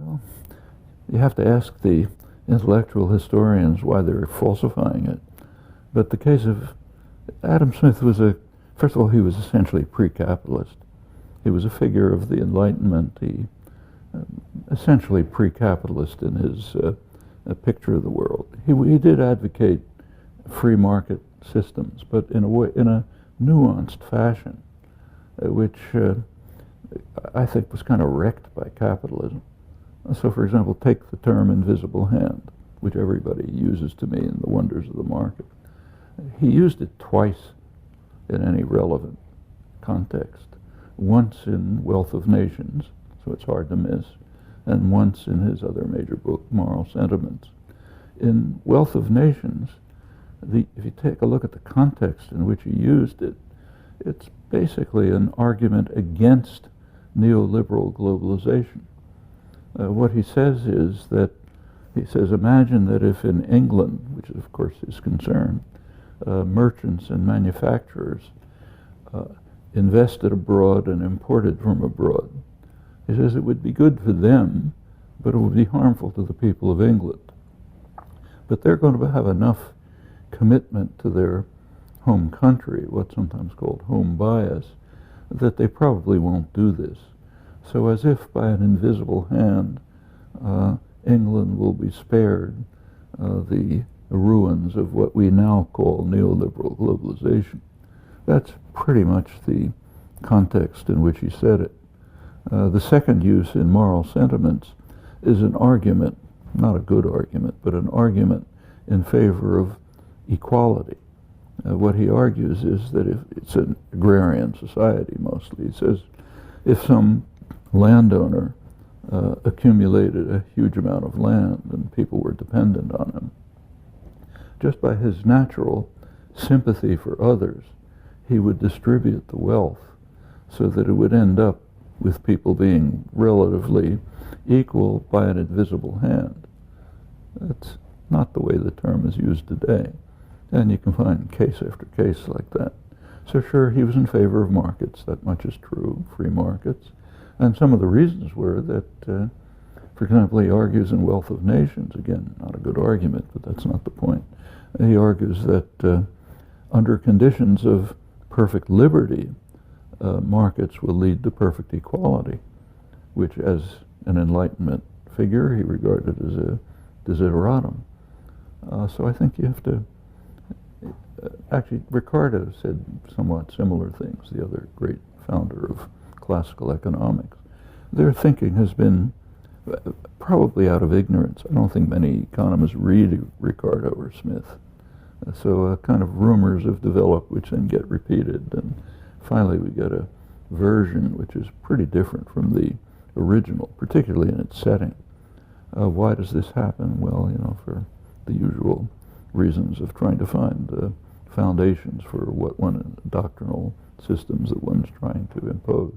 Well, you have to ask the intellectual historians why they're falsifying it. But the case of Adam Smith was first of all, he was essentially pre-capitalist. He was a figure of the Enlightenment, essentially pre-capitalist in his picture of the world. He did advocate free market systems, but in a nuanced fashion, which I think was kind of wrecked by capitalism. So, for example, take the term invisible hand, which everybody uses to mean the wonders of the market. He used it twice in any relevant context. Once in Wealth of Nations, so it's hard to miss, and once in his other major book, Moral Sentiments. In Wealth of Nations, if you take a look at the context in which he used it, it's basically an argument against neoliberal globalization. What he says is that, imagine that if in England, which is of course his concern, merchants and manufacturers invested abroad and imported from abroad. He says it would be good for them, but it would be harmful to the people of England. But they're going to have enough commitment to their home country, what's sometimes called home bias, that they probably won't do this. So as if by an invisible hand, England will be spared the ruins of what we now call neoliberal globalization. That's pretty much the context in which he said it. The second use in Moral Sentiments is an argument, not a good argument, but an argument in favor of equality. What he argues is that if it's an agrarian society mostly, he says if some landowner accumulated a huge amount of land and people were dependent on him, just by his natural sympathy for others, he would distribute the wealth so that it would end up with people being relatively equal by an invisible hand. That's not the way the term is used today. And you can find case after case like that. So sure, he was in favor of markets. That much is true, free markets. And some of the reasons were that, for example, he argues in Wealth of Nations, again, not a good argument, but that's not the point. He argues that under conditions of perfect liberty, markets will lead to perfect equality, which as an Enlightenment figure, he regarded as a desideratum. So I think you have to, actually, Ricardo said somewhat similar things, the other great founder of classical economics. Their thinking has been probably out of ignorance. I don't think many economists read Ricardo or Smith. So kind of rumors have developed which then get repeated, and finally we get a version which is pretty different from the original, particularly in its setting. Why does this happen? Well, for the usual reasons of trying to find foundations for doctrinal systems that one's trying to impose.